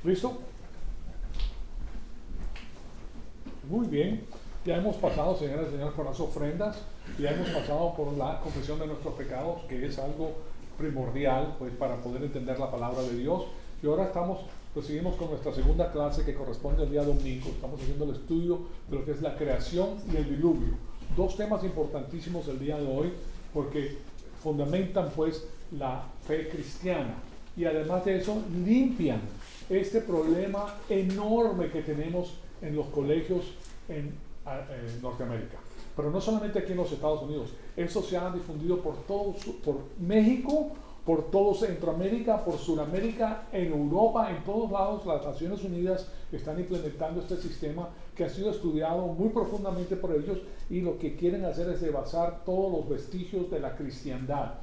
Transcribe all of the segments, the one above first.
¿Listo? Muy bien. Ya hemos pasado, señoras y señores, por las ofrendas. Ya hemos pasado por la confesión de nuestros pecados, que es algo primordial pues, para poder entender la palabra de Dios. Y ahora seguimos con nuestra segunda clase que corresponde al día domingo. Estamos haciendo el estudio de lo que es la creación y el diluvio. Dos temas importantísimos el día de hoy, porque fundamentan pues la fe cristiana. Y además de eso, limpian este problema enorme que tenemos en los colegios en Norteamérica. Pero no solamente aquí en los Estados Unidos, eso se ha difundido por México, por todo Centroamérica, por Sudamérica, en Europa, en todos lados. Las Naciones Unidas están implementando este sistema que ha sido estudiado muy profundamente por ellos, y lo que quieren hacer es devastar todos los vestigios de la cristiandad.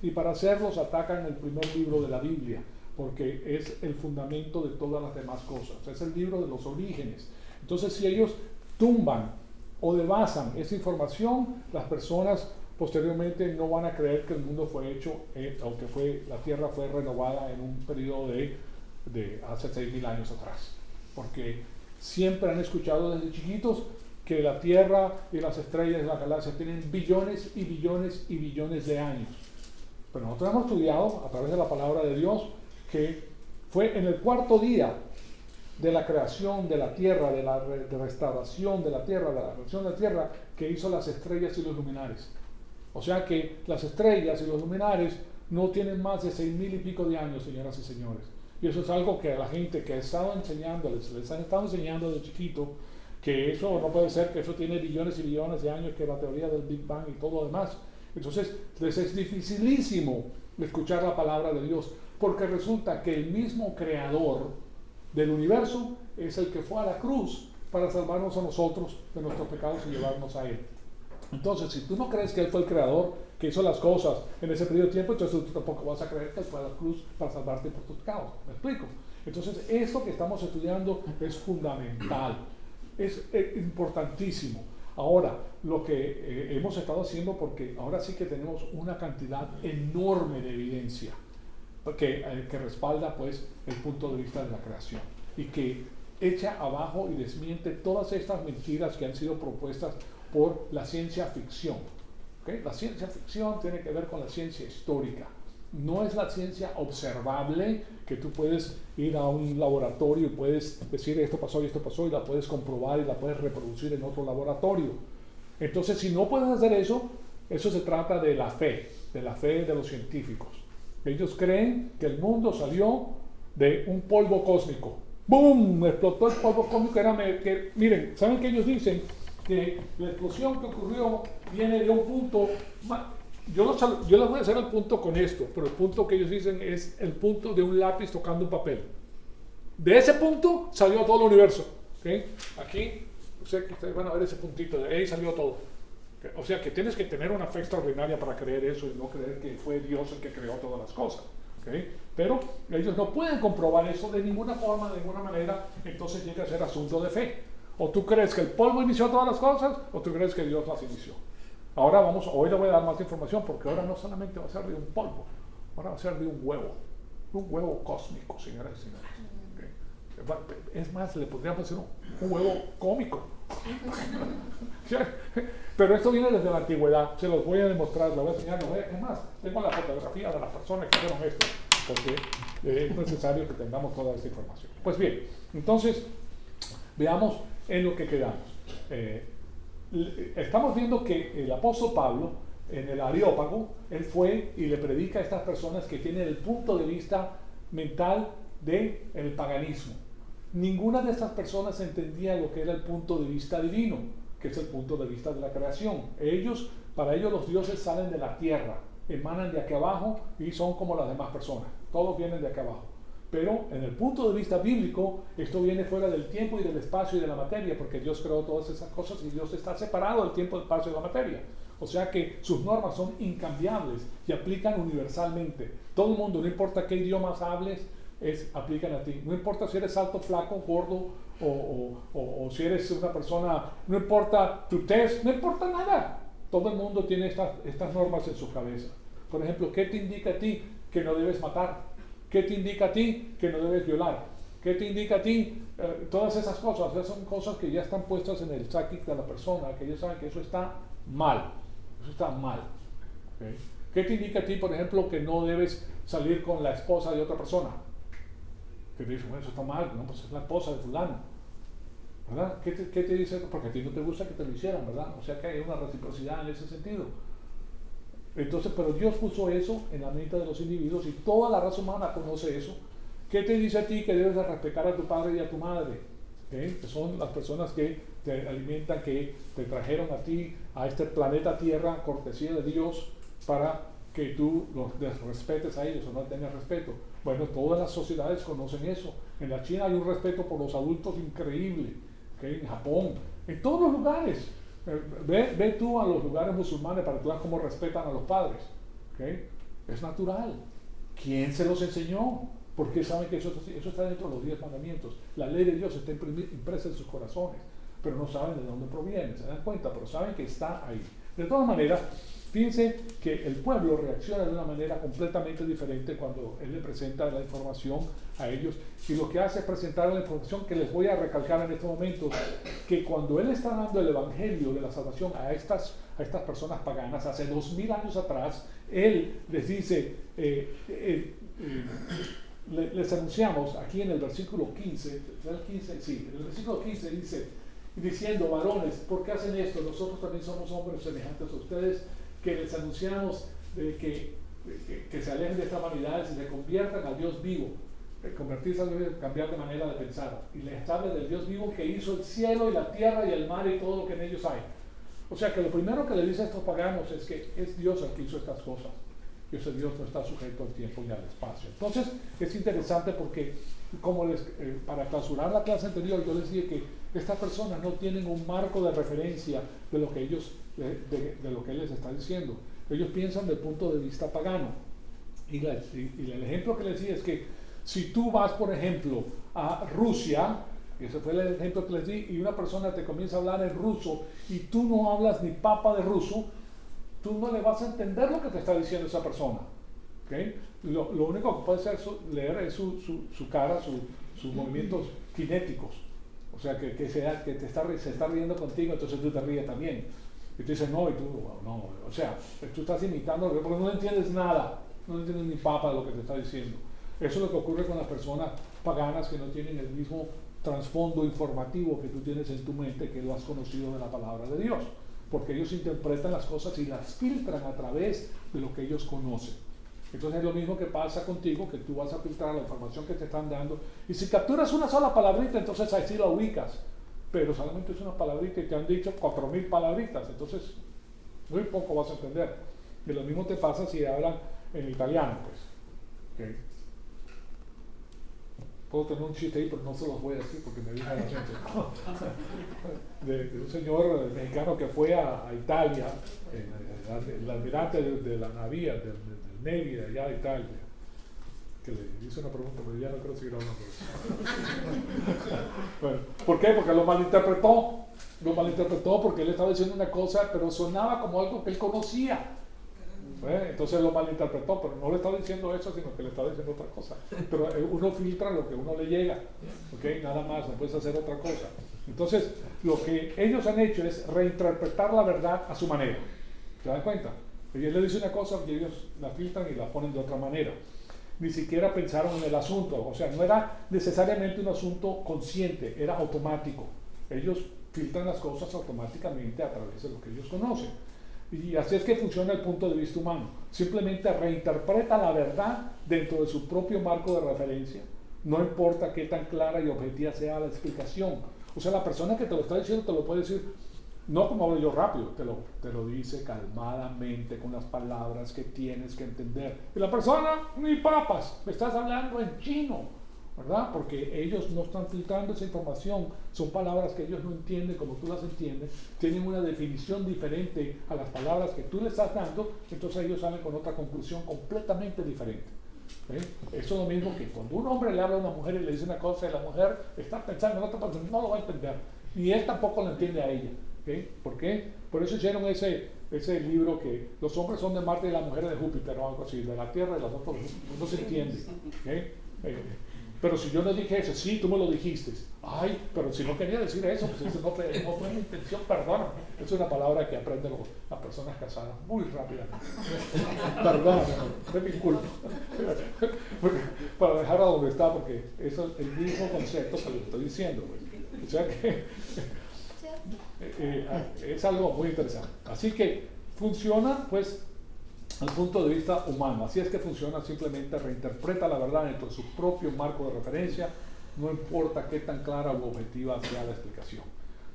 Y para hacerlos atacan el primer libro de la Biblia, porque es el fundamento de todas las demás cosas. Es el libro de los orígenes. Entonces, si ellos tumban o devasan esa información, las personas posteriormente no van a creer que el mundo fue hecho, o que la tierra fue renovada en un periodo de hace 6.000 años atrás. Porque siempre han escuchado desde chiquitos que la tierra y las estrellas de la galaxia tienen billones y billones y billones de años. Pero nosotros hemos estudiado a través de la palabra de Dios que fue en el cuarto día de la creación de la tierra, de la restauración de la tierra, de la creación de la tierra, que hizo las estrellas y los luminares. O sea que las estrellas y los luminares no tienen más de 6.000 y pico de años, señoras y señores. Y eso es algo que a la gente que ha estado enseñando, les han estado enseñando desde chiquito, que eso no puede ser, que eso tiene billones y billones de años, que la teoría del Big Bang y todo lo demás. Entonces, les es dificilísimo escuchar la palabra de Dios, porque resulta que el mismo creador del universo es el que fue a la cruz para salvarnos a nosotros de nuestros pecados y llevarnos a Él. Entonces, si tú no crees que Él fue el creador que hizo las cosas en ese periodo de tiempo, entonces tú tampoco vas a creer que Él fue a la cruz para salvarte por tus pecados. ¿Me explico? Entonces, esto que estamos estudiando es fundamental, es importantísimo. Ahora, lo que hemos estado haciendo, porque ahora sí que tenemos una cantidad enorme de evidencia que respalda pues el punto de vista de la creación, y que echa abajo y desmiente todas estas mentiras que han sido propuestas por la ciencia ficción. ¿Okay? La ciencia ficción tiene que ver con la ciencia histórica. No es la ciencia observable, que tú puedes ir a un laboratorio y puedes decir esto pasó y la puedes comprobar y la puedes reproducir en otro laboratorio. Entonces, si no puedes hacer eso, eso se trata de la fe de los científicos. Ellos creen que el mundo salió de un polvo cósmico. ¡Bum! Explotó el polvo cósmico. Miren, ¿saben qué ellos dicen? Que la explosión que ocurrió viene de un punto. Yo les voy a hacer el punto con esto, pero el punto que ellos dicen es el punto de un lápiz tocando un papel. De ese punto salió todo el universo. ¿Okay? Aquí, ustedes van a ver ese puntito, de ahí salió todo. O sea que tienes que tener una fe extraordinaria para creer eso, y no creer que fue Dios el que creó todas las cosas. ¿Okay? Pero ellos no pueden comprobar eso de ninguna forma, de ninguna manera. Entonces llega a ser asunto de fe. O tú crees que el polvo inició todas las cosas, o tú crees que Dios las inició. Hoy le voy a dar más información, porque ahora no solamente va a ser de un polvo, ahora va a ser de un huevo cósmico, señoras y señores. ¿Okay? Es más, le podríamos decir un huevo cómico. Pero esto viene desde la antigüedad, se los voy a demostrar, lo voy a enseñar. Es más, tengo la fotografía de las personas que hicieron esto, porque es necesario que tengamos toda esta información. Pues bien, entonces veamos en lo que quedamos. Estamos viendo que el apóstol Pablo, en el Areópago, él fue y le predica a estas personas que tienen el punto de vista mental del paganismo. Ninguna de estas personas entendía lo que era el punto de vista divino, que es el punto de vista de la creación. Para ellos los dioses salen de la tierra, emanan de aquí abajo y son como las demás personas. Todos vienen de aquí abajo. Pero en el punto de vista bíblico, esto viene fuera del tiempo y del espacio y de la materia, porque Dios creó todas esas cosas y Dios está separado del tiempo, del espacio y de la materia. O sea que sus normas son incambiables y aplican universalmente. Todo el mundo, no importa qué idiomas hables, aplican a ti. No importa si eres alto, flaco, gordo, o si eres una persona, no importa tu test, no importa nada. Todo el mundo tiene estas normas en su cabeza. Por ejemplo, ¿qué te indica a ti que no debes matar? ¿Qué te indica a ti que no debes violar? ¿Qué te indica a ti? Todas esas cosas, esas son cosas que ya están puestas en el psiquis de la persona, que ellos saben que eso está mal. Eso está mal. ¿Okay? ¿Qué te indica a ti, por ejemplo, que no debes salir con la esposa de otra persona? Que te dicen, bueno, eso está mal, no, pues es la esposa de fulano. ¿Verdad? ¿Qué te dice? Porque a ti no te gusta que te lo hicieran, ¿verdad? O sea que hay una reciprocidad en ese sentido. Entonces, pero Dios puso eso en la mente de los individuos y toda la raza humana conoce eso. ¿Qué te dice a ti que debes de respetar a tu padre y a tu madre? ¿Okay? Que son las personas que te alimentan, que te trajeron a ti, a este planeta Tierra, cortesía de Dios, para que tú los respetes a ellos o no tengas respeto. Bueno, todas las sociedades conocen eso. En la China hay un respeto por los adultos increíble. ¿Okay? En Japón, en todos los lugares. Ve tú a los lugares musulmanes para que tú veas cómo respetan a los padres. ¿Okay? Es natural. ¿Quién se los enseñó? Porque saben que eso está dentro de los 10 mandamientos. La ley de Dios está impresa en sus corazones, pero no saben de dónde proviene, se dan cuenta, pero saben que está ahí. De todas maneras, fíjense que el pueblo reacciona de una manera completamente diferente cuando él le presenta la información a ellos, y lo que hace es presentar la información que les voy a recalcar en este momento, que cuando él está dando el evangelio de la salvación a estas personas paganas, hace 2000 años atrás, él les dice, les anunciamos aquí en el versículo 15, en el versículo 15 dice, diciendo, varones, ¿por qué hacen esto? Nosotros también somos hombres semejantes a ustedes, que les anunciamos que se alejen de estas vanidades y se conviertan al Dios vivo. Convertirse al Dios vivo, cambiar de manera de pensar. Y les habla del Dios vivo que hizo el cielo y la tierra y el mar y todo lo que en ellos hay. O sea que lo primero que le dice a estos paganos es que es Dios el que hizo estas cosas. Y ese Dios no está sujeto al tiempo y al espacio. Entonces es interesante porque, como para clausurar la clase anterior, yo les dije que estas personas no tienen un marco de referencia de lo que ellos, de lo que él les está diciendo. Ellos piensan desde el punto de vista pagano. Y el ejemplo que les di es que si tú vas, por ejemplo, a Rusia, ese fue el ejemplo que les di, y una persona te comienza a hablar en ruso y tú no hablas ni papa de ruso, tú no le vas a entender lo que te está diciendo esa persona. ¿Okay? Lo único que puedes leer es su cara, sus movimientos cinéticos. O sea, que se está riendo contigo, entonces tú te ríes también. Y tú dices, no, y tú, no. O sea, tú estás imitando, porque no entiendes nada, no entiendes ni papa de lo que te está diciendo. Eso es lo que ocurre con las personas paganas que no tienen el mismo trasfondo informativo que tú tienes en tu mente, que lo has conocido de la palabra de Dios. Porque ellos interpretan las cosas y las filtran a través de lo que ellos conocen. Entonces es lo mismo que pasa contigo, que tú vas a filtrar la información que te están dando, y si capturas una sola palabrita, entonces ahí sí la ubicas, pero solamente es una palabrita y te han dicho 4000 palabritas, entonces muy poco vas a entender. Y lo mismo te pasa si hablan en italiano, pues. ¿Okay? Puedo tener un chiste ahí, pero no se los voy a decir porque me dice la gente. de un señor mexicano que fue a Italia, el almirante de la navío, del Navy de allá de Italia, que le hizo una pregunta, pero ya no quiero seguir hablando de eso. Bueno, ¿por qué? Porque lo malinterpretó porque él estaba diciendo una cosa, pero sonaba como algo que él conocía. Entonces lo malinterpretó, pero no le estaba diciendo eso, sino que le estaba diciendo otra cosa. Pero uno filtra lo que uno le llega, ¿okay? Nada más, no puedes hacer otra cosa. Entonces, lo que ellos han hecho es reinterpretar la verdad a su manera. ¿Se dan cuenta? Y él le dice una cosa y ellos la filtran y la ponen de otra manera. Ni siquiera pensaron en el asunto, o sea, no era necesariamente un asunto consciente, era automático. Ellos filtran las cosas automáticamente a través de lo que ellos conocen. Y así es que funciona el punto de vista humano. Simplemente reinterpreta la verdad dentro de su propio marco de referencia. No importa qué tan clara y objetiva sea la explicación. O sea, la persona que te lo está diciendo te lo puede decir, no como hablo yo rápido, te lo dice calmadamente con las palabras que tienes que entender. Y la persona, ni papas, me estás hablando en chino, ¿verdad? Porque ellos no están filtrando esa información, son palabras que ellos no entienden como tú las entiendes, tienen una definición diferente a las palabras que tú le estás dando, entonces ellos salen con otra conclusión completamente diferente. Eso es lo mismo que cuando un hombre le habla a una mujer y le dice una cosa y la mujer está pensando en otra cosa, no lo va a entender, ni él tampoco lo entiende a ella. ¿Por qué? Por eso hicieron ese ese libro que los hombres son de Marte y las mujeres de Júpiter o algo así, de la Tierra y las otras, no se entiende. ¿Okay? Pero si yo le dije eso, sí, tú me lo dijiste. Ay, pero si no quería decir eso, pues eso no fue mi intención, perdóname. Es una palabra que aprenden las personas casadas muy rápidamente. Perdóname, es mi culpa. Para dejar a donde está, porque eso es el mismo concepto que le estoy diciendo. Pues. O sea que es algo muy interesante. Así que funciona, pues, al punto de vista humano. Así es que funciona, simplemente reinterpreta la verdad dentro de su propio marco de referencia, no importa qué tan clara o objetiva sea la explicación.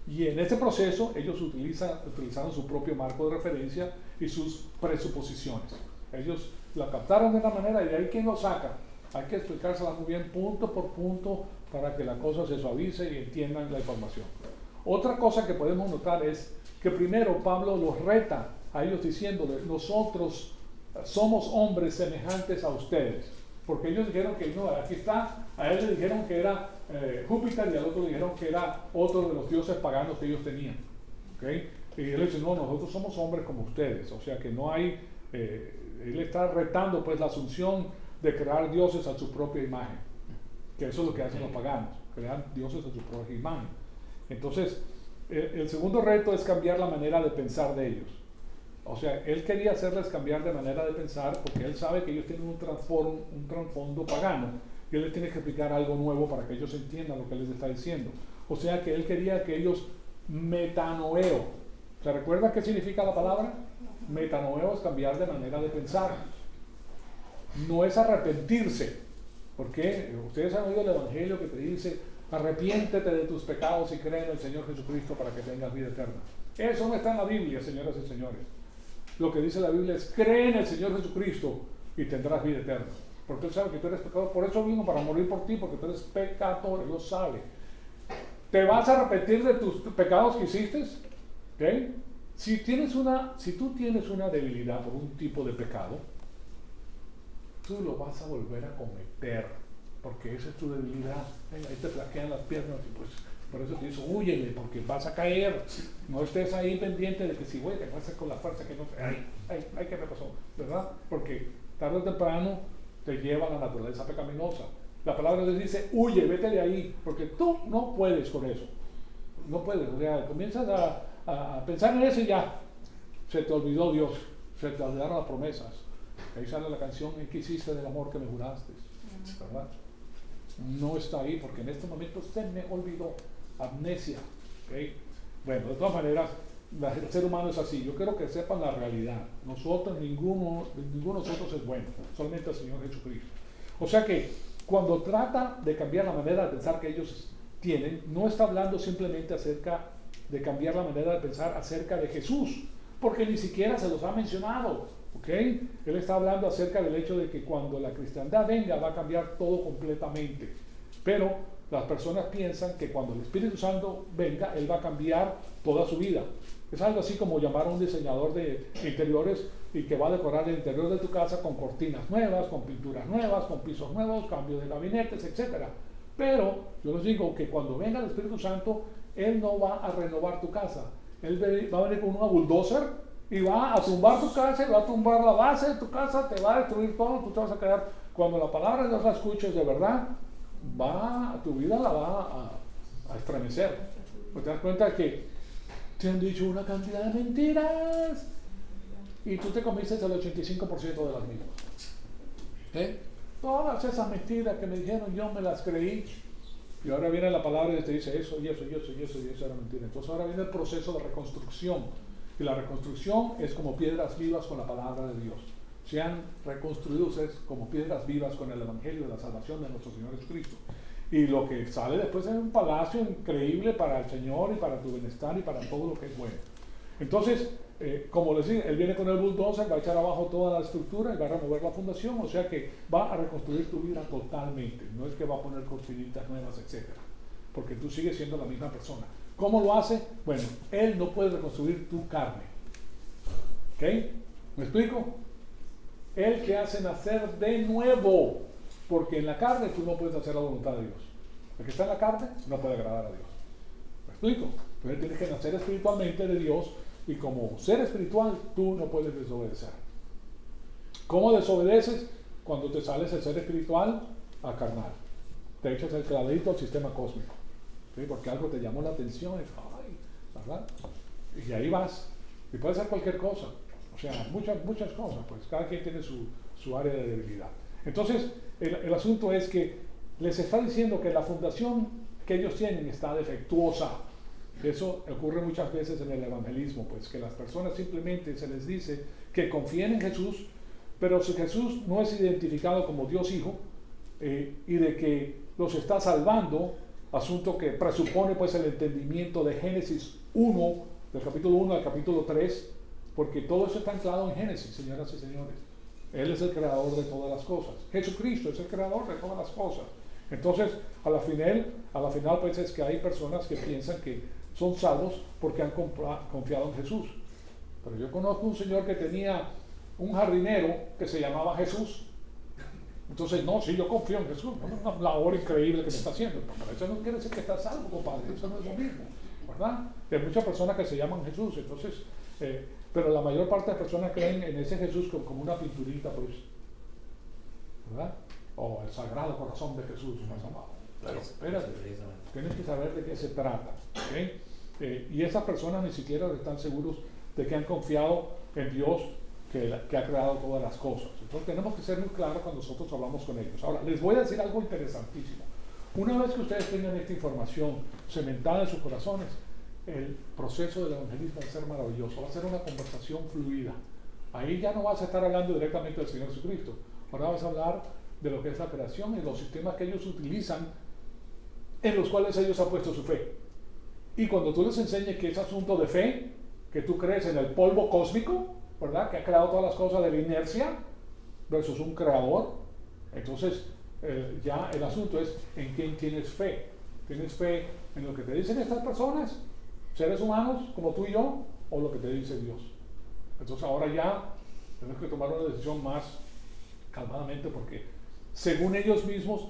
Y en ese proceso ellos utilizaron su propio marco de referencia y sus presuposiciones. Ellos la captaron de una manera y de ahí ¿quién lo saca? Hay que explicársela muy bien punto por punto para que la cosa se suavice y entiendan la información. Otra cosa que podemos notar es que primero Pablo los reta a ellos diciéndoles, nosotros somos hombres semejantes a ustedes, porque ellos dijeron que no, aquí está, a él le dijeron que era Júpiter y al otro le dijeron que era otro de los dioses paganos que ellos tenían, ¿okay? Y él dice, no, nosotros somos hombres como ustedes, o sea que no hay, él está retando pues la asunción de crear dioses a su propia imagen, que eso es lo que hacen los paganos, crean dioses a su propia imagen. Entonces, el segundo reto es cambiar la manera de pensar de ellos. O sea, él quería hacerles cambiar de manera de pensar porque él sabe que ellos tienen un trasfondo pagano y él les tiene que explicar algo nuevo para que ellos entiendan lo que él les está diciendo. O sea, que él quería que ellos metanoeo. ¿Se recuerda qué significa la palabra? Metanoeo es cambiar de manera de pensar. No es arrepentirse. Porque ustedes han oído el evangelio que te dice, arrepiéntete de tus pecados y cree en el Señor Jesucristo para que tengas vida eterna. Eso no está en la Biblia, señoras y señores. Lo que dice la Biblia es, cree en el Señor Jesucristo y tendrás vida eterna. Porque Él sabe que tú eres pecador. Por eso vino, para morir por ti, porque tú eres pecador, Él lo sabe. ¿Te vas a arrepentir de tus pecados que hiciste? ¿Okay? Si tú tienes una debilidad por un tipo de pecado, tú lo vas a volver a cometer, porque esa es tu debilidad. Ahí te flaquean las piernas y pues por eso te dice, húyele, porque vas a caer. No estés ahí pendiente de que si güey, te vas a hacer con la fuerza que no te... Ay, ¿qué me pasó? ¿Verdad? Porque tarde o temprano te lleva a la naturaleza pecaminosa. La palabra les dice, huye, vete de ahí, porque tú no puedes con eso. No puedes, o sea, comienzas a pensar en eso y ya se te olvidó Dios, se te olvidaron las promesas. Ahí sale la canción, ¿en qué hiciste del amor que me juraste? ¿Verdad? No está ahí porque en este momento se me olvidó. Amnesia. ¿Okay? Bueno, de todas maneras, el ser humano es así. Yo quiero que sepan la realidad. Nosotros, ninguno de nosotros es bueno, solamente el Señor Jesucristo. O sea que cuando trata de cambiar la manera de pensar que ellos tienen, no está hablando simplemente acerca de cambiar la manera de pensar acerca de Jesús, porque ni siquiera se los ha mencionado. ¿Okay? Él está hablando acerca del hecho de que cuando la cristiandad venga va a cambiar todo completamente, pero las personas piensan que cuando el Espíritu Santo venga, Él va a cambiar toda su vida. Es algo así como llamar a un diseñador de interiores y que va a decorar el interior de tu casa con cortinas nuevas, con pinturas nuevas, con pisos nuevos, cambio de gabinetes, etc. Pero yo les digo que cuando venga el Espíritu Santo, Él no va a renovar tu casa. Él va a venir con una bulldozer y va a tumbar tu casa, y va a tumbar la base de tu casa, te va a destruir todo, tú te vas a quedar, cuando la palabra de Dios la escuches de verdad, tu vida la va a estremecer. Pues te das cuenta que te han dicho una cantidad de mentiras y tú te comiste el 85% de las mismas. ¿Eh? Todas esas mentiras que me dijeron, yo me las creí. Y ahora viene la palabra y te dice eso y eso y eso y eso y eso era mentira. Entonces ahora viene el proceso de reconstrucción. Y la reconstrucción es como piedras vivas con la palabra de Dios. Sean reconstruidos es como piedras vivas con el Evangelio de la salvación de nuestro Señor Jesucristo. Y lo que sale después es un palacio increíble para el Señor y para tu bienestar y para todo lo que es bueno. Entonces, como les digo, Él viene con el bulldozer, va a echar abajo toda la estructura y va a remover la fundación, o sea que va a reconstruir tu vida totalmente. No es que va a poner cortinitas nuevas, etc. Porque tú sigues siendo la misma persona. ¿Cómo lo hace? Bueno, Él no puede reconstruir tu carne. ¿Ok? ¿Me explico? Él te hace nacer de nuevo, porque en la carne tú no puedes hacer la voluntad de Dios. El que está en la carne no puede agradar a Dios. ¿Me explico? Entonces tienes que nacer espiritualmente de Dios y como ser espiritual tú no puedes desobedecer. ¿Cómo desobedeces? Cuando te sales del ser espiritual a carnal. Te echas el clavito al sistema cósmico, ¿sí? Porque algo te llamó la atención, ¿verdad? Y ahí vas. Y puede ser cualquier cosa. O sea, muchas cosas, pues cada quien tiene su área de debilidad. Entonces, el asunto es que les está diciendo que la fundación que ellos tienen está defectuosa. Eso ocurre muchas veces en el evangelismo, pues que las personas simplemente se les dice que confíen en Jesús, pero si Jesús no es identificado como Dios Hijo, y de que los está salvando, asunto que presupone pues el entendimiento de Génesis 1, del capítulo 1 al capítulo 3, porque todo eso está anclado en Génesis, señoras y señores. Él es el creador de todas las cosas. Jesucristo es el creador de todas las cosas. Entonces, a la final pues es que hay personas que piensan que son salvos porque han confiado en Jesús. Pero yo conozco un señor que tenía un jardinero que se llamaba Jesús. Entonces, no, sí, yo confío en Jesús. Una labor increíble que me está haciendo. Pero eso no quiere decir que está salvo, compadre. Eso no es lo mismo, ¿verdad? Hay muchas personas que se llaman Jesús. Entonces, pero la mayor parte de las personas creen en ese Jesús como una pinturita, pues, ¿verdad? O el Sagrado Corazón de Jesús, más amado. Pero espérate, tienes que saber de qué se trata, ¿okay? Y esas personas ni siquiera están seguros de que han confiado en Dios que ha creado todas las cosas. Entonces tenemos que ser muy claros cuando nosotros hablamos con ellos. Ahora, les voy a decir algo interesantísimo. Una vez que ustedes tengan esta información cementada en sus corazones, el proceso del evangelismo va a ser maravilloso, va a ser una conversación fluida. Ahí ya no vas a estar hablando directamente del Señor Jesucristo. Ahora vas a hablar de lo que es la creación y los sistemas que ellos utilizan, en los cuales ellos han puesto su fe. Y cuando tú les enseñes que es asunto de fe, que tú crees en el polvo cósmico, ¿verdad? Que ha creado todas las cosas de la inercia versus un creador, entonces ya el asunto es en quién tienes fe. ¿Tienes fe en lo que te dicen estas personas, seres humanos como tú y yo, o lo que te dice Dios? Entonces ahora ya tenemos que tomar una decisión más calmadamente, porque según ellos mismos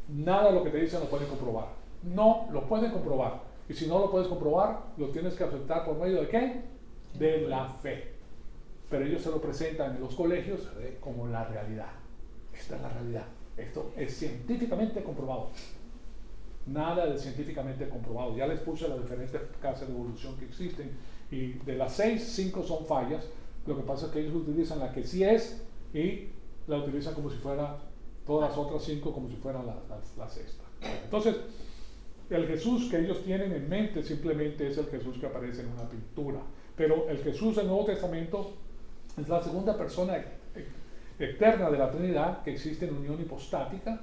nada de lo que te dicen lo pueden comprobar. No lo pueden comprobar, y si no lo puedes comprobar, lo tienes que aceptar por medio de ¿qué? De la fe. Pero ellos se lo presentan en los colegios como la realidad. Esta es la realidad. Esto es científicamente comprobado. Nada de científicamente comprobado. Ya les puse las diferentes clases de evolución que existen, y de las 6, 5 son fallas. Lo que pasa es que ellos utilizan la que sí es y la utilizan como si fuera todas las otras 5 como si fueran la sexta. Entonces, el Jesús que ellos tienen en mente simplemente es el Jesús que aparece en una pintura. Pero el Jesús del Nuevo Testamento es la segunda persona eterna de la Trinidad, que existe en unión hipostática,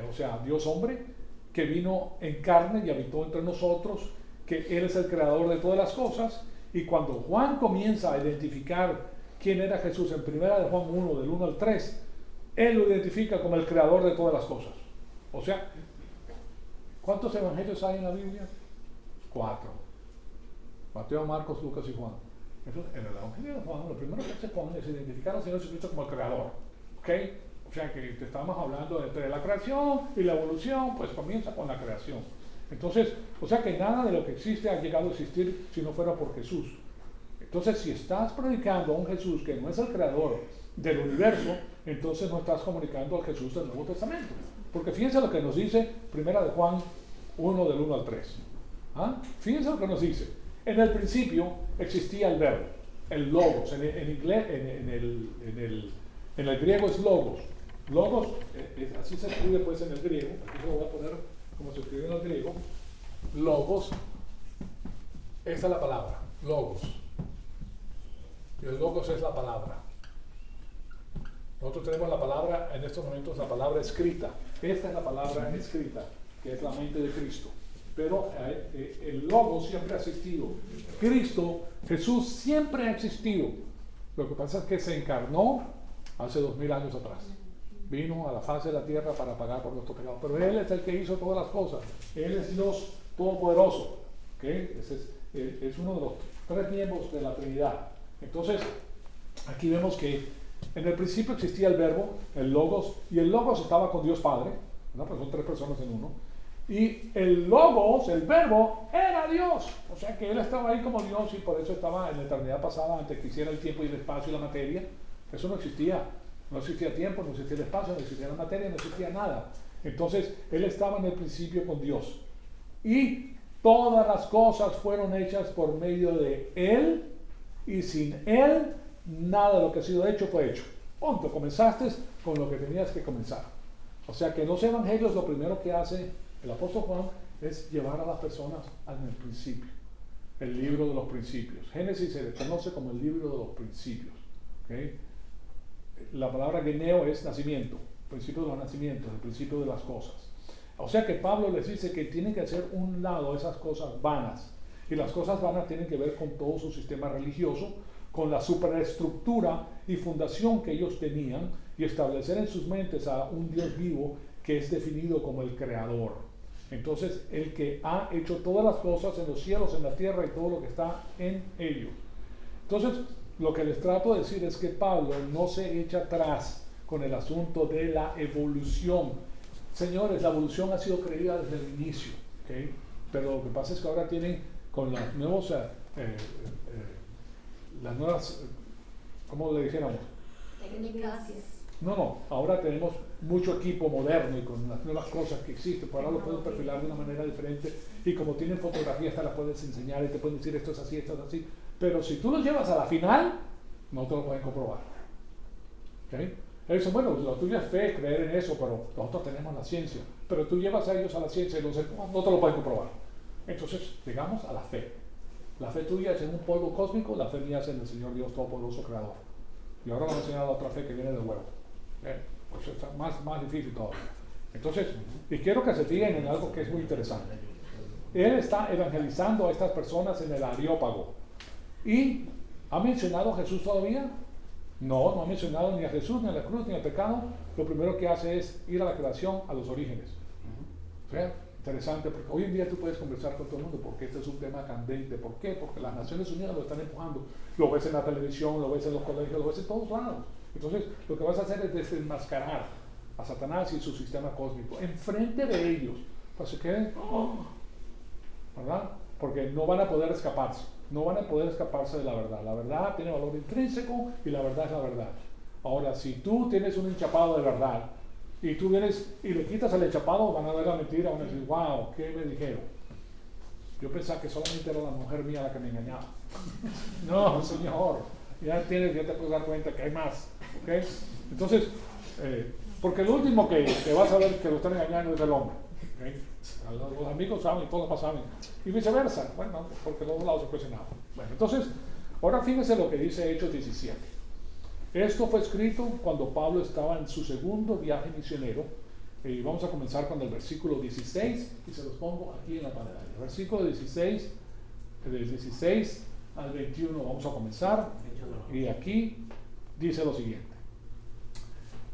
o sea, Dios hombre, que vino en carne y habitó entre nosotros, que Él es el creador de todas las cosas. Y cuando Juan comienza a identificar quién era Jesús en primera de Juan 1, del 1 al 3, Él lo identifica como el creador de todas las cosas. O sea, ¿cuántos evangelios hay en la Biblia? 4. Mateo, Marcos, Lucas y Juan. Eso, en el Evangelio de Juan, lo primero que hace Juan es identificar al Señor Jesucristo como el creador. ¿Ok? O sea que te estamos hablando entre la creación y la evolución, pues comienza con la creación. Entonces, o sea que nada de lo que existe ha llegado a existir si no fuera por Jesús. Entonces, si estás predicando a un Jesús que no es el creador del universo, entonces no estás comunicando al Jesús del Nuevo Testamento. Porque fíjense lo que nos dice primera de Juan 1, del 1 al 3. ¿Ah? Fíjense lo que nos dice. En el principio existía el verbo, el logos. En inglés, en el griego es logos. Logos, así se escribe pues en el griego. Aquí lo voy a poner como se escribe en el griego. Logos, esta es la palabra, logos. Y el logos es la palabra. Nosotros tenemos la palabra, en estos momentos, la palabra escrita. Esta es la palabra escrita, que es la mente de Cristo. Pero el Logos siempre ha existido. Cristo, Jesús, siempre ha existido. Lo que pasa es que se encarnó hace 2000 años atrás. Vino a la faz de la tierra para pagar por nuestros pecados. Pero Él es el que hizo todas las cosas. Él es Dios Todopoderoso. ¿Okay? Es uno de los 3 miembros de la Trinidad. Entonces, aquí vemos que en el principio existía el verbo, el Logos, y el Logos estaba con Dios Padre, ¿no? Pues son 3 personas en uno. Y el logos, el verbo, era Dios. O sea que él estaba ahí como Dios y por eso estaba en la eternidad pasada, antes que hiciera el tiempo y el espacio y la materia. Eso no existía. No existía tiempo, no existía el espacio, no existía la materia, no existía nada. Entonces, él estaba en el principio con Dios. Y todas las cosas fueron hechas por medio de él, y sin él, nada de lo que ha sido hecho fue hecho. Punto. Comenzaste con lo que tenías que comenzar. O sea que en los evangelios lo primero que hace el apóstol Juan es llevar a las personas al principio. El libro de los principios. Génesis se le conoce como el libro de los principios. ¿Okay? La palabra geneo es nacimiento, principio de los nacimientos, el principio de las cosas. O sea que Pablo les dice que tienen que hacer un lado esas cosas vanas. Y las cosas vanas tienen que ver con todo su sistema religioso, con la superestructura y fundación que ellos tenían, y establecer en sus mentes a un Dios vivo que es definido como el creador. Entonces, el que ha hecho todas las cosas en los cielos, en la tierra y todo lo que está en ellos. Entonces, lo que les trato de decir es que Pablo no se echa atrás con el asunto de la evolución. Señores, la evolución ha sido creída desde el inicio, ¿okay? Pero lo que pasa es que ahora tienen con las nuevas, ¿cómo le dijéramos? Técnicas. No, ahora tenemos mucho equipo moderno y con las nuevas cosas que existen, por ahora lo pueden perfilar de una manera diferente y como tienen fotografías te las puedes enseñar y te pueden decir esto es así, pero si tú los llevas a la final, no te lo pueden comprobar. ¿Okay? Ellos dicen, bueno, lo tuyo es fe, creer en eso, pero nosotros tenemos la ciencia, pero tú llevas a ellos a la ciencia y no te lo pueden comprobar. Entonces, llegamos a la fe. La fe tuya es en un polvo cósmico, la fe mía es en el Señor Dios Todopoderoso Creador. Y ahora vamos a enseñar otra fe que viene del huevo. Pues está más difícil todavía. Entonces, y quiero que se fijen en algo que es muy interesante. Él está evangelizando a estas personas en el Areópago. ¿Y ha mencionado a Jesús todavía? No ha mencionado ni a Jesús, ni a la cruz, ni al pecado. Lo primero que hace es ir a la creación, a los orígenes. ¿Sí? Interesante, porque hoy en día tú puedes conversar con todo el mundo, porque este es un tema candente. ¿Por qué? Porque las Naciones Unidas lo están empujando. Lo ves en la televisión, lo ves en los colegios, lo ves en todos lados. Entonces, lo que vas a hacer es desenmascarar a Satanás y su sistema cósmico enfrente de ellos, para que se queden, ¿verdad? Porque no van a poder escaparse, no van a poder escaparse de la verdad. La verdad tiene valor intrínseco y la verdad es la verdad. Ahora, si tú tienes un enchapado de verdad y tú vienes y le quitas el enchapado, van a ver la mentira, van a decir, wow, ¿qué me dijeron? Yo pensaba que solamente era la mujer mía la que me engañaba. No, señor, ya te puedes dar cuenta que hay más. ¿Okay? Entonces, porque el último que vas a ver que lo están engañando es el hombre. ¿Okay? Los amigos saben y todos los demás saben. Y viceversa, bueno, porque los dos lados se cuestionaban. Bueno, entonces, ahora fíjense lo que dice Hechos 17. Esto fue escrito cuando Pablo estaba en su segundo viaje misionero. Y vamos a comenzar con el versículo 16 y se los pongo aquí en la pantalla. Versículo 16, del 16 al 21 vamos a comenzar. Y aquí dice lo siguiente.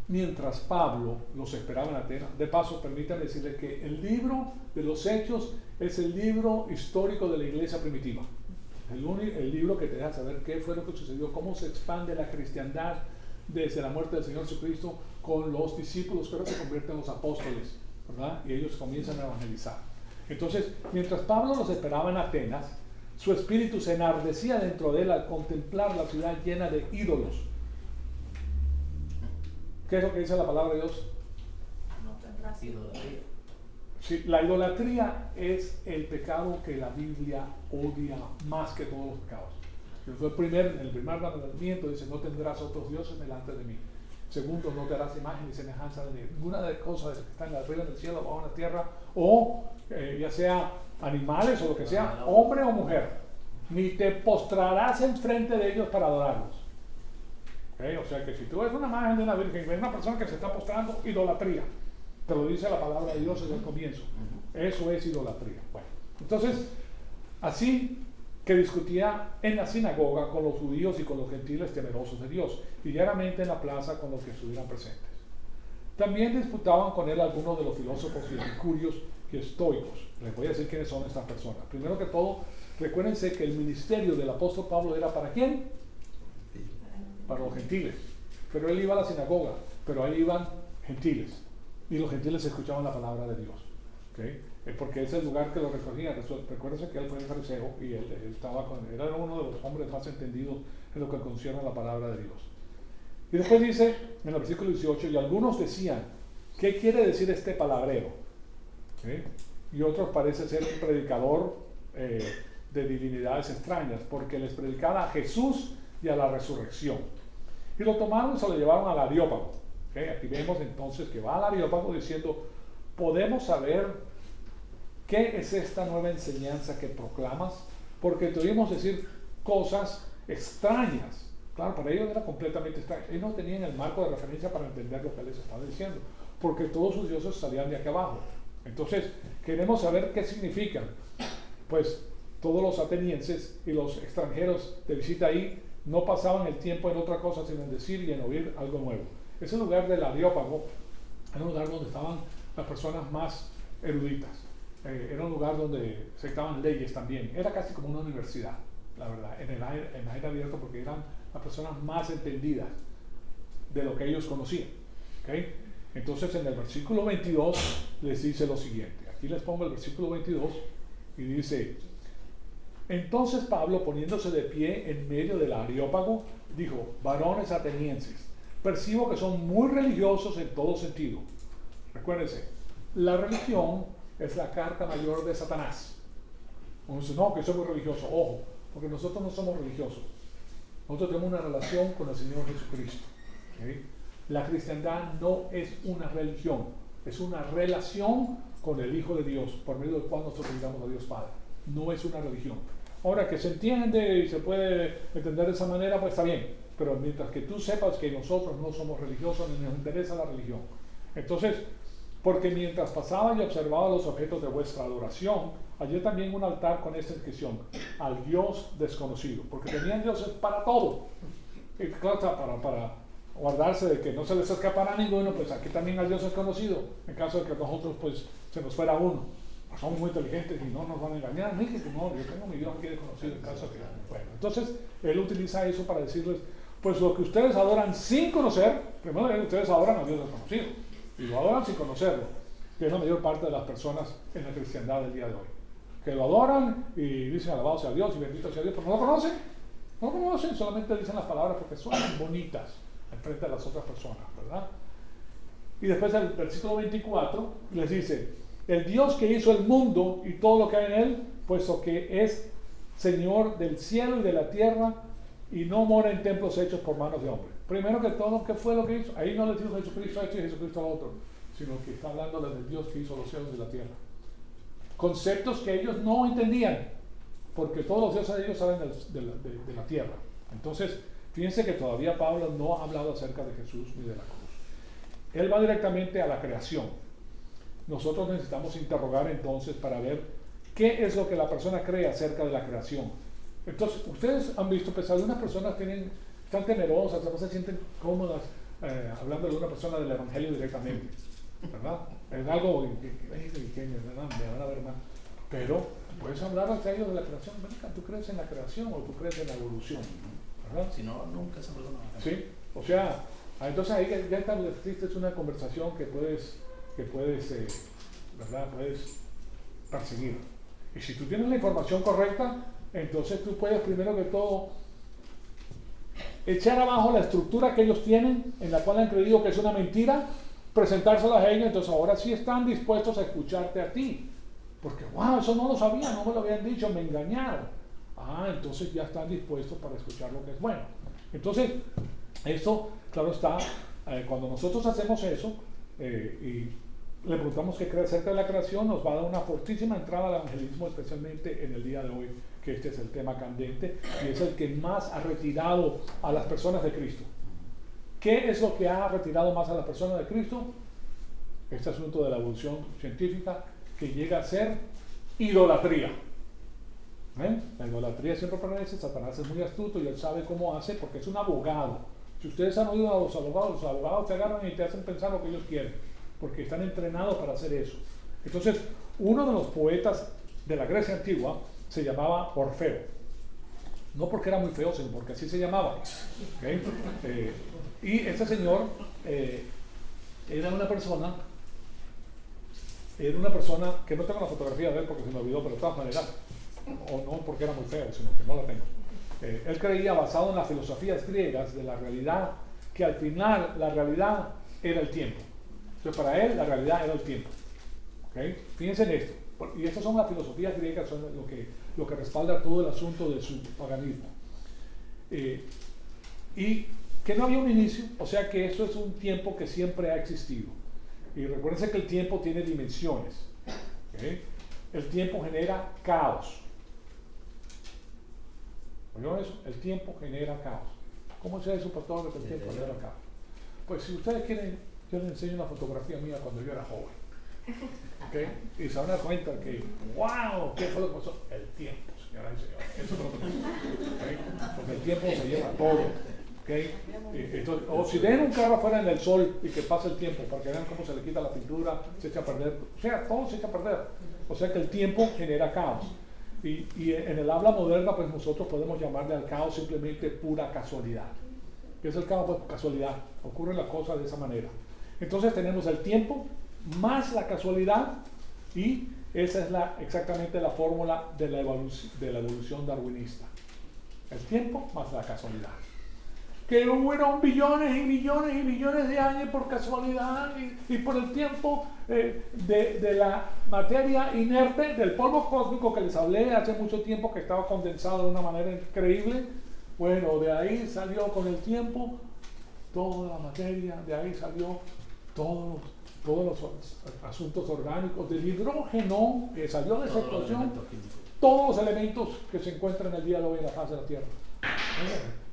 Mientras Pablo los esperaba en Atenas, de paso permítanme decirles que el libro de los Hechos es el libro histórico de la iglesia primitiva. El libro que te deja saber qué fue lo que sucedió, cómo se expande la cristiandad desde la muerte del Señor Jesucristo con los discípulos que ahora se convierten en los apóstoles, ¿verdad? Y ellos comienzan a evangelizar. Entonces, mientras Pablo los esperaba en Atenas, su espíritu se enardecía dentro de él al contemplar la ciudad llena de ídolos. ¿Qué es lo que dice la palabra de Dios? No tendrás Idolatría. Sí, la idolatría es el pecado que la Biblia odia más que todos los pecados. Fue el primer mandamiento dice, no tendrás otros dioses delante de mí. Segundo, no te harás imagen ni semejanza de ninguna de las cosas que están arriba en el cielo, abajo en la tierra, o ya sea animales o lo que sea, hombre o mujer. Ni te postrarás enfrente de ellos para adorarlos. ¿Okay? O sea que si tú ves una imagen de una virgen, ves una persona que se está postrando, idolatría. Te lo dice la palabra de Dios desde el comienzo. Eso es idolatría. Bueno, entonces, así que discutía en la sinagoga con los judíos y con los gentiles temerosos de Dios, y diariamente en la plaza con los que estuvieran presentes. También disputaban con él algunos de los filósofos y epicúreos y estoicos. Les voy a decir quiénes son estas personas. Primero que todo, recuérdense que el ministerio del apóstol Pablo era ¿para quién? Para los gentiles. Pero él iba a la sinagoga, pero ahí iban gentiles. Y los gentiles escuchaban la palabra de Dios. ¿Okay? porque es el lugar que lo recogía. Recuérdense que él fue un fariseo y él era uno de los hombres más entendidos en lo que concierne a la palabra de Dios. Y después dice en el versículo 18, y algunos decían, ¿qué quiere decir este palabrero? Y otros parece ser un predicador de divinidades extrañas, porque les predicaba a Jesús y a la resurrección. Y lo tomaron y se lo llevaron al Areópago. Aquí vemos entonces que va al Areópago diciendo, ¿podemos saber qué es esta nueva enseñanza que proclamas? Porque te oímos decir cosas extrañas. Claro, para ellos era completamente extraño. Ellos no tenían el marco de referencia para entender lo que les estaba diciendo, porque todos sus dioses salían de aquí abajo. Entonces, queremos saber qué significan. Pues todos los atenienses y los extranjeros de visita ahí no pasaban el tiempo en otra cosa sino en decir y en oír algo nuevo. Ese lugar del Areópago era un lugar donde estaban las personas más eruditas. Era un lugar donde se dictaban leyes también. Era casi como una universidad, la verdad, en aire abierto, porque eran las personas más entendidas de lo que ellos conocían. Entonces en el versículo 22 les dice lo siguiente. Aquí les pongo el versículo 22 y dice, entonces Pablo, poniéndose de pie en medio del Areópago, dijo, varones atenienses, percibo que son muy religiosos en todo sentido. Recuérdense, la religión es la carta mayor de Satanás. Uno dice, no, que soy muy religioso. Ojo, porque nosotros no somos religiosos. Nosotros tenemos una relación con el Señor Jesucristo. La cristiandad no es una religión, es una relación con el Hijo de Dios, por medio del cual nosotros llegamos a Dios Padre. No es una religión. Ahora, que se entiende y se puede entender de esa manera, pues está bien. Pero mientras que tú sepas que nosotros no somos religiosos, ni nos interesa la religión. Entonces, porque mientras pasaba y observaba los objetos de vuestra adoración, hallé también un altar con esta inscripción, al Dios desconocido, porque tenían dioses para todo. Y claro, para guardarse de que no se les escapara a ninguno, pues aquí también al Dios desconocido, en caso de que nosotros pues se nos fuera uno. Somos muy inteligentes y no nos van a engañar. No, yo tengo mi Dios aquí desconocido en caso de que... Bueno, entonces él utiliza eso para decirles, pues lo que ustedes adoran sin conocer, primero ustedes adoran a Dios desconocido, y lo adoran sin conocerlo, que es la mayor parte de las personas en la cristiandad del día de hoy, que lo adoran y dicen alabado sea Dios y bendito sea Dios, pero no lo conocen, solamente dicen las palabras porque suenan bonitas en frente de las otras personas, ¿verdad? Y después el versículo 24 les dice, el Dios que hizo el mundo y todo lo que hay en él, puesto que es Señor del cielo y de la tierra y no mora en templos hechos por manos de hombres. Primero que todo, ¿qué fue lo que hizo? Ahí no les dijo Jesucristo esto y Jesucristo lo otro, sino que está hablando del Dios que hizo los cielos y la tierra. Conceptos que ellos no entendían, porque todos los dioses de ellos salen de la tierra. Entonces, fíjense que todavía Pablo no ha hablado acerca de Jesús ni de la cruz. Él va directamente a la creación. Nosotros necesitamos interrogar entonces para ver qué es lo que la persona cree acerca de la creación. Entonces, ustedes han visto, pues algunas personas están temerosas, se sienten cómodas hablando de una persona del Evangelio directamente, ¿verdad? Es algo que me van a ver mal. Pero puedes hablar a ellos de la creación. Ven, ¿tú crees en la creación o tú crees en la evolución? ¿Verdad? Si no, nunca se puede nada. Sí, o sea, entonces ahí ya existe una conversación que puedes ¿verdad? Puedes perseguir. Y si tú tienes la información correcta, entonces tú puedes primero que todo echar abajo la estructura que ellos tienen, en la cual han creído que es una mentira, presentársela a ellos, entonces ahora sí están dispuestos a escucharte a ti. Porque, wow, eso no lo sabía, no me lo habían dicho, me engañaron. Entonces ya están dispuestos para escuchar lo que es bueno. Entonces, esto, claro está, cuando nosotros hacemos eso, y le preguntamos qué cree acerca de la creación, nos va a dar una fortísima entrada al evangelismo, especialmente en el día de hoy, que este es el tema candente y es el que más ha retirado a las personas de Cristo. ¿Qué es lo que ha retirado más a las personas de Cristo? Este asunto de la evolución científica, que llega a ser idolatría. La idolatría siempre permanece. Satanás es muy astuto y él sabe cómo hace, porque es un abogado. Si ustedes han oído a los abogados te agarran y te hacen pensar lo que ellos quieren, porque están entrenados para hacer eso. Entonces, uno de los poetas de la Grecia antigua se llamaba Orfeo. No porque era muy feo, sino porque así se llamaba. Y este señor era una persona Era una persona que no tengo la fotografía de él porque se me olvidó, pero de todas maneras, o no porque era muy feo, sino que no la tengo. Él creía, basado en las filosofías griegas, de la realidad, que al final la realidad era el tiempo. Entonces para él la realidad era el tiempo. ¿Okay? Fíjense en esto. Y estas son las filosofías griegas, son lo que respalda todo el asunto de su paganismo. Y que no había un inicio, o sea que eso es un tiempo que siempre ha existido. Y recuérdense que el tiempo tiene dimensiones. ¿Okay? El tiempo genera caos. ¿Oyeron eso? El tiempo genera caos. ¿Cómo se dice, pastor, que el tiempo genera caos? Pues si ustedes quieren, yo les enseño una fotografía mía cuando yo era joven. ¿Okay? Y se van a dar cuenta que, wow, ¿qué fue lo que pasó? El tiempo, señoras y señores. Eso es lo que pasa. ¿Okay? Porque el tiempo se lleva todo. ¿Okay? Entonces, o si dejan un carro afuera en el sol y que pasa el tiempo para que vean cómo se le quita la pintura, se echa a perder. O sea, todo se echa a perder. O sea que el tiempo genera caos. Y en el habla moderna, pues nosotros podemos llamarle al caos simplemente pura casualidad. ¿Qué es el caos? Pues casualidad. Ocurren las cosas de esa manera. Entonces tenemos el tiempo más la casualidad, y esa es exactamente la fórmula de la evolución darwinista. El tiempo más la casualidad. Que hubieron billones y billones y billones de años por casualidad y por el tiempo de la materia inerte, del polvo cósmico que les hablé hace mucho tiempo, que estaba condensado de una manera increíble. Bueno, de ahí salió con el tiempo toda la materia, de ahí salió todos los asuntos orgánicos, del hidrógeno que salió de esa explosión, todos los elementos que se encuentran el día de hoy en la faz de la Tierra.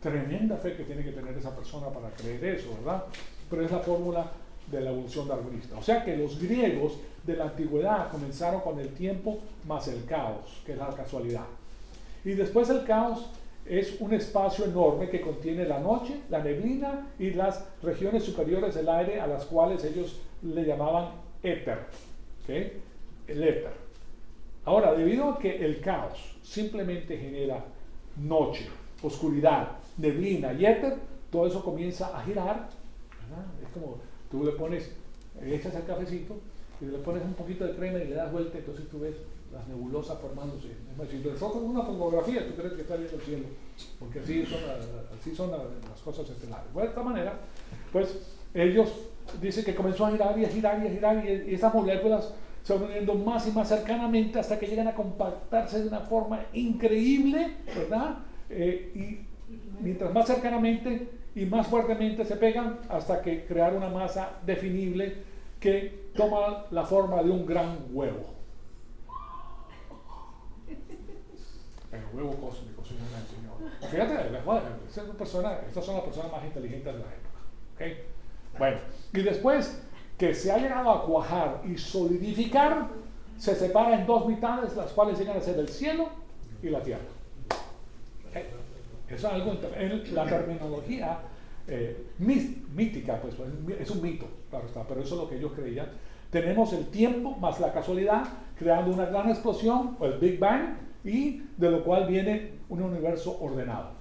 Tremenda fe que tiene que tener esa persona para creer eso, ¿verdad? Pero es la fórmula de la evolución darwinista. O sea que los griegos de la antigüedad comenzaron con el tiempo más el caos, que es la casualidad. Y después el caos es un espacio enorme que contiene la noche, la neblina y las regiones superiores del aire, a las cuales ellos le llamaban éter. ¿Okay? El éter. Ahora, debido a que el caos simplemente genera noche, oscuridad, neblina y éter, todo eso comienza a girar, ¿verdad? Es como tú le pones, echas el cafecito y le pones un poquito de crema y le das vuelta, entonces tú ves las nebulosas formándose. Es decir, si le enfocas en una fotografía, tú crees que está viendo el cielo, porque así son las cosas estelares. Bueno, de esta manera, pues ellos dicen que comenzó a girar y a girar y a girar, y esas moléculas se van uniendo más y más cercanamente hasta que llegan a compactarse de una forma increíble, ¿verdad? Y mientras más cercanamente y más fuertemente se pegan, hasta que crear una masa definible que toma la forma de un gran huevo. El huevo cósmico, señor. Fíjate, estas son las personas más inteligentes de la época. ¿Okay? Bueno, y después que se ha llegado a cuajar y solidificar, se separa en dos mitades, las cuales llegan a ser el cielo y la tierra. ¿Okay? Eso es algo en la terminología mítica, pues es un mito, claro está, pero eso es lo que ellos creían. Tenemos el tiempo más la casualidad, creando una gran explosión, o el Big Bang, y de lo cual viene un universo ordenado.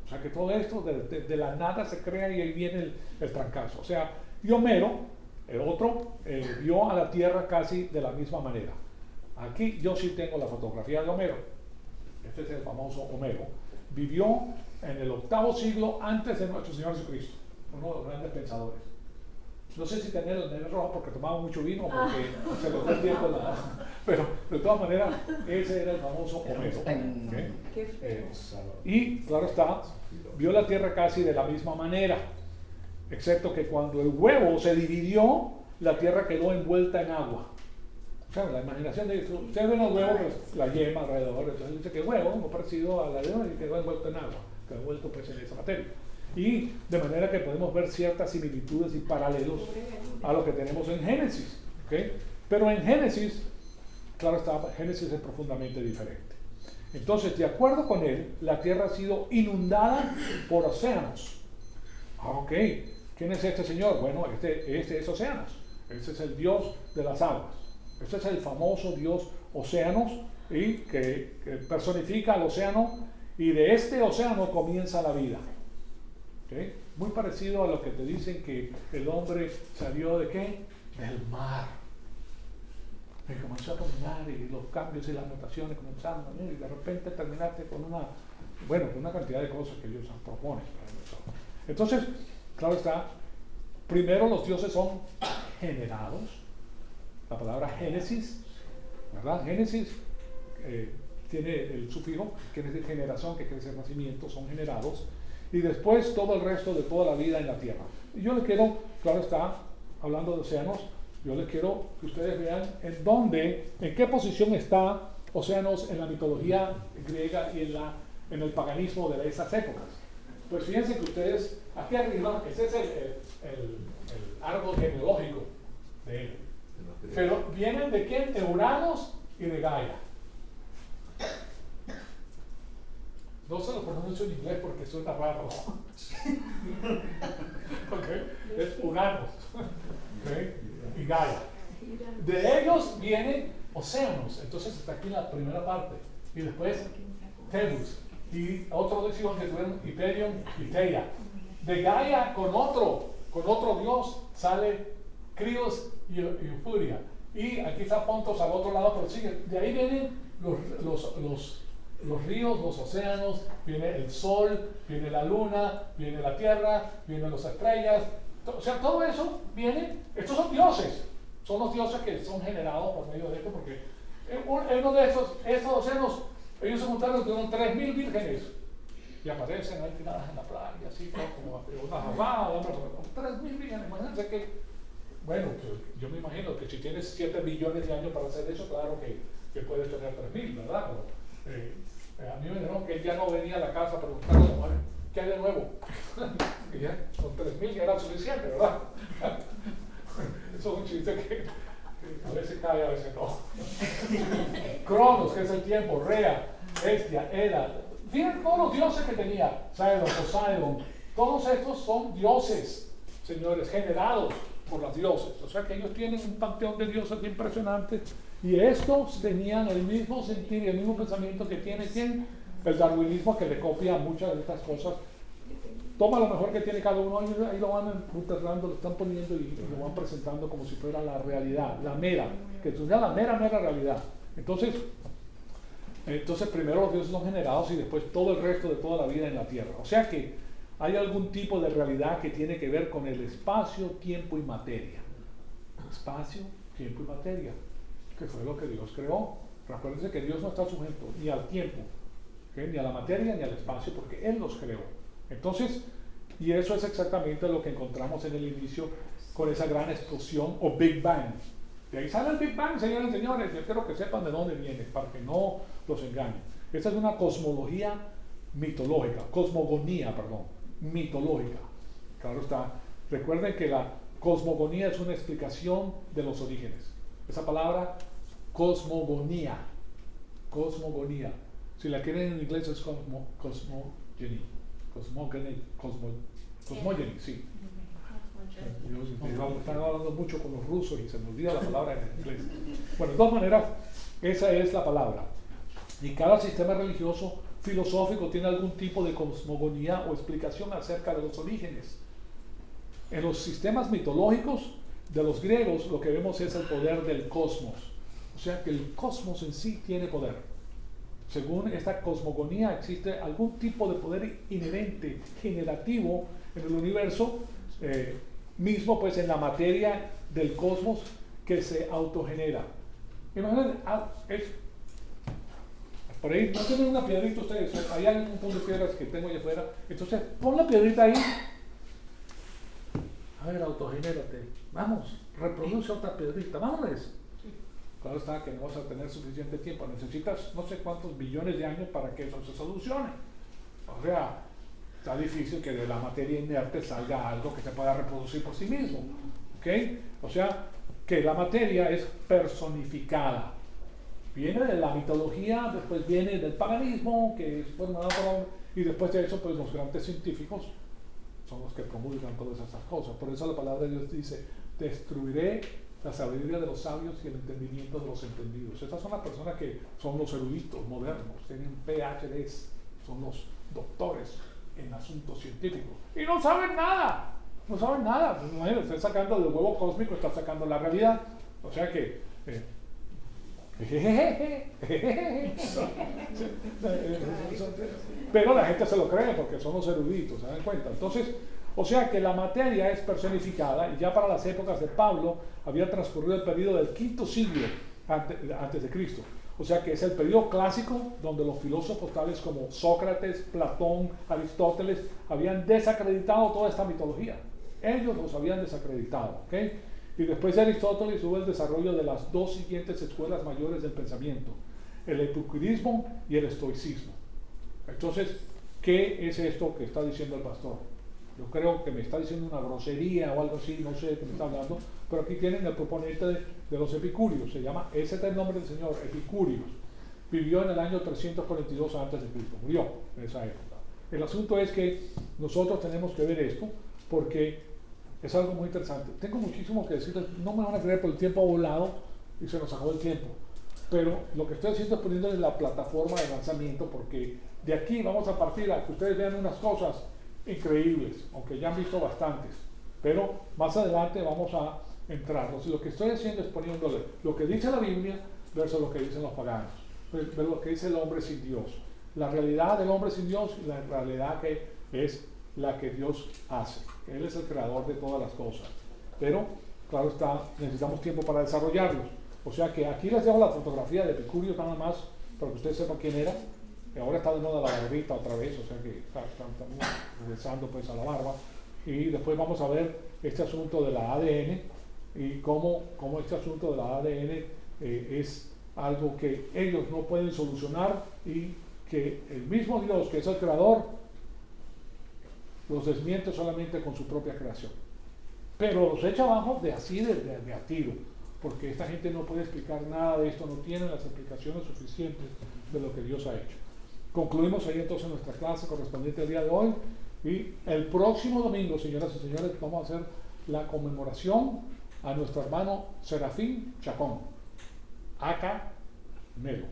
O sea que todo esto de la nada se crea y ahí viene el trancazo. O sea, y Homero, el otro, vio a la Tierra casi de la misma manera. Aquí yo sí tengo la fotografía de Homero. Este es el famoso Homero. Vivió en el 8º siglo antes de nuestro Señor Jesucristo. Uno de los grandes pensadores. No sé si tener el nene rojo porque tomaba mucho vino o porque se le fue el tiempo. Pero de todas maneras, ese era el famoso Homero. ¿Okay? Y claro está, vio la Tierra casi de la misma manera, excepto que cuando el huevo se dividió, la Tierra quedó envuelta en agua. O sea, la imaginación de eso, ustedes ven el huevo, pues, la yema alrededor, entonces dice que el huevo, como parecido a la yema, y quedó envuelto en agua, quedó envuelto pues en esa materia. Y de manera que podemos ver ciertas similitudes y paralelos a lo que tenemos en Génesis. ¿Okay? Pero en Génesis, claro está, Génesis es profundamente diferente. Entonces, de acuerdo con él, la tierra ha sido inundada por océanos. Ok, ¿quién es este señor? Bueno, este es Océanos. Este es el dios de las aguas. Este es el famoso dios Océanos, y que personifica al océano, y de este océano comienza la vida. ¿Okay? Muy parecido a lo que te dicen que el hombre salió de ¿qué? Del mar. Y comenzó a caminar y los cambios y las notaciones comenzaron a venir y de repente terminaste con una cantidad de cosas que Dios propone. Entonces, claro está, primero los dioses son generados. La palabra Génesis, ¿verdad? Génesis tiene el sufijo que es de generación, que quiere decir nacimiento, son generados. Y después todo el resto de toda la vida en la tierra. Y yo les quiero, claro está, hablando de océanos, yo les quiero que ustedes vean en qué posición está océanos en la mitología griega y en el paganismo de esas épocas. Pues fíjense que ustedes, aquí arriba, ese es el árbol genealógico de él. Pero vienen de quién? De Uranos y de Gaia. No se lo pronuncio en inglés porque suena raro. Okay. Es Uranos, okay, y Gaia. De ellos vienen océanos. Entonces está aquí la primera parte. Y después Tebus. Y otro dios que tuvieron Hyperion y Theia. De Gaia con otro dios sale Crios y Eufuria. Y aquí está Pontos al otro lado, pero sigue. De ahí vienen los ríos, los océanos, viene el sol, viene la luna, viene la tierra, vienen las estrellas. O sea, todo eso viene, estos son dioses. Son los dioses que son generados por medio de esto, porque uno de estos océanos, ellos se juntaron, tuvieron 3.000 vírgenes y aparecen ahí tiradas en la playa, así como una jabada, 3.000 vírgenes. Imagínense que, bueno, yo me imagino que si tienes 7 billones de años para hacer eso, claro que puedes tener 3.000, ¿verdad? Pero, a mí me dijeron que ya no venía a la casa a preguntarle a la madre, ¿qué hay de nuevo? Que ya con 3.000 ya era suficiente, ¿verdad? Eso es un chiste que a veces cae, a veces no. Cronos, que es el tiempo, Rea, Hestia, Hera. Fíjense todos los dioses que tenía, Sidon, Poseidon. Todos estos son dioses, señores, generados por los dioses. O sea que ellos tienen un panteón de dioses impresionante. Y estos tenían el mismo sentir y el mismo pensamiento que tiene ¿quién? El darwinismo, que le copia muchas de estas cosas. Toma lo mejor que tiene cada uno y ahí lo van enterrando, lo están poniendo y lo van presentando como si fuera la realidad, la mera, que es la mera realidad. Entonces primero los dioses son generados y después todo el resto de toda la vida en la tierra. O sea que hay algún tipo de realidad que tiene que ver con el espacio, tiempo y materia. Espacio, tiempo y materia, que fue lo que Dios creó. Recuérdense que Dios no está sujeto ni al tiempo, ¿okay? Ni a la materia ni al espacio, porque Él los creó. Entonces, y eso es exactamente lo que encontramos en el inicio con esa gran explosión o Big Bang. De ahí sale el Big Bang, señores y señores. Yo quiero que sepan de dónde viene, para que no los engañen. Esta es una cosmología mitológica, mitológica. Claro está. Recuerden que la cosmogonía es una explicación de los orígenes. Esa palabra, cosmogonía. Si la quieren en inglés es cosmogony, sí. Están hablando mucho con los rusos y se me olvida la palabra en inglés. Bueno, de todas maneras, esa es la palabra. Y cada sistema religioso, filosófico, tiene algún tipo de cosmogonía o explicación acerca de los orígenes. En los sistemas mitológicos de los griegos, lo que vemos es el poder del cosmos. O sea que el cosmos en sí tiene poder. Según esta cosmogonía, existe algún tipo de poder inherente, generativo en el universo, mismo pues en la materia del cosmos que se autogenera. Imagínense, por ahí, no tienen una piedrita ustedes, ahí hay un montón de piedras que tengo allá afuera, entonces pon la piedrita ahí, a ver, autogenérate, vamos, reproduce otra piedrita, vámonos. Claro está que no vas a tener suficiente tiempo, necesitas no sé cuántos billones de años para que eso se solucione. O sea, está difícil que de la materia inerte salga algo que se pueda reproducir por sí mismo. ¿Okay? O sea, que la materia es personificada. Viene de la mitología, después viene del paganismo, que es formado por... Y después de eso, pues los grandes científicos son los que promulgan todas esas cosas. Por eso la palabra de Dios dice, destruiré la sabiduría de los sabios y el entendimiento de los entendidos. Estas son las personas que son los eruditos modernos, tienen PhDs, son los doctores en asuntos científicos y no saben nada. Pues, imagínate, está sacando del huevo cósmico, está sacando la realidad. O sea que Pero la gente se lo cree porque son los eruditos, ¿se dan cuenta? Entonces, o sea que la materia es personificada y ya para las épocas de Pablo había transcurrido el periodo del quinto siglo antes de Cristo. O sea que es el periodo clásico donde los filósofos tales como Sócrates, Platón, Aristóteles habían desacreditado toda esta mitología. Ellos los habían desacreditado, ¿ok? Y después de Aristóteles hubo el desarrollo de las dos siguientes escuelas mayores del pensamiento, el epicurismo y el estoicismo. Entonces, ¿qué es esto que está diciendo el pastor? Yo creo que me está diciendo una grosería o algo así, no sé de qué me está hablando, pero aquí tienen el proponente de los epicúreos, ese es el nombre del señor, Epicúreos. Vivió en el año 342 a.C., murió en esa época. El asunto es que nosotros tenemos que ver esto porque es algo muy interesante. Tengo muchísimo que decirles, no me van a creer, por el tiempo ha volado y se nos acabó el tiempo. Pero lo que estoy haciendo es poniéndoles la plataforma de lanzamiento porque de aquí vamos a partir a que ustedes vean unas cosas increíbles, aunque ya han visto bastantes. Pero más adelante vamos a entrar. Entonces, lo que estoy haciendo es poniéndole lo que dice la Biblia versus lo que dicen los paganos, versus lo que dice el hombre sin Dios. La realidad del hombre sin Dios y la realidad que es la que Dios hace. Él es el creador de todas las cosas. Pero, claro está, necesitamos tiempo para desarrollarlos. O sea que aquí les dejo la fotografía de Epicúreos nada más, para que ustedes sepan quién era. Que ahora está de moda la barbita otra vez, o sea que estamos regresando pues a la barba. Y después vamos a ver este asunto de la ADN y cómo este asunto de la ADN es algo que ellos no pueden solucionar y que el mismo Dios, que es el creador, los desmiente solamente con su propia creación. Pero los echa abajo de así, de a tiro, porque esta gente no puede explicar nada de esto, no tienen las explicaciones suficientes de lo que Dios ha hecho. Concluimos ahí entonces nuestra clase correspondiente al día de hoy y el próximo domingo, señoras y señores, vamos a hacer la conmemoración a nuestro hermano Serafín Chacón, acá Melo,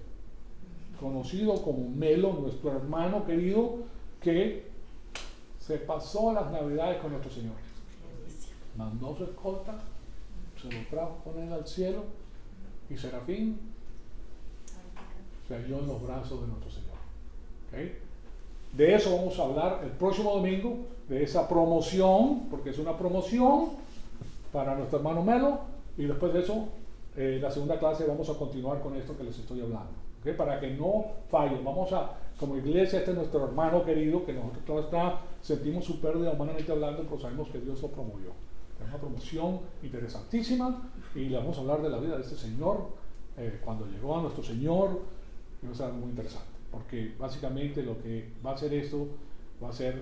conocido como Melo, nuestro hermano querido que se pasó las navidades con nuestro Señor. Mandó su escolta, se lo trajo con él al cielo y Serafín se halló en los brazos de nuestro Señor. ¿Okay? De eso vamos a hablar el próximo domingo, de esa promoción, porque es una promoción para nuestro hermano Melo, y después de eso, la segunda clase vamos a continuar con esto que les estoy hablando. ¿Okay? Para que no fallen, vamos a, como iglesia, este es nuestro hermano querido, que nosotros sentimos su pérdida humanamente hablando, pero sabemos que Dios lo promovió. Es una promoción interesantísima, y le vamos a hablar de la vida de este señor, cuando llegó a nuestro Señor, y va a ser algo muy interesante. Porque básicamente lo que va a hacer esto va a ser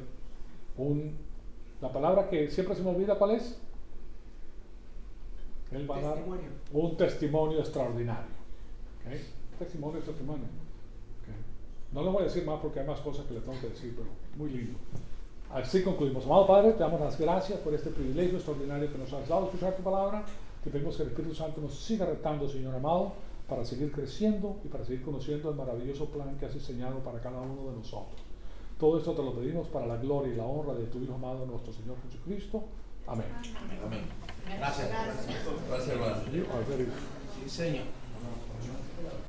la palabra que siempre se me olvida, ¿cuál es? Él va a dar un testimonio extraordinario. ¿Okay? Testimonio. ¿Okay? No les voy a decir más porque hay más cosas que le tengo que decir, pero muy lindo. Así concluimos. Amado Padre, te damos las gracias por este privilegio extraordinario que nos has dado escuchar tu palabra. Te pedimos que el Espíritu Santo nos siga retando, Señor amado, para seguir creciendo y para seguir conociendo el maravilloso plan que has diseñado para cada uno de nosotros. Todo esto te lo pedimos para la gloria y la honra de tu Hijo amado, nuestro Señor Jesucristo. Amén. Amén. Gracias. Gracias, hermano. You are very Sí, Señor.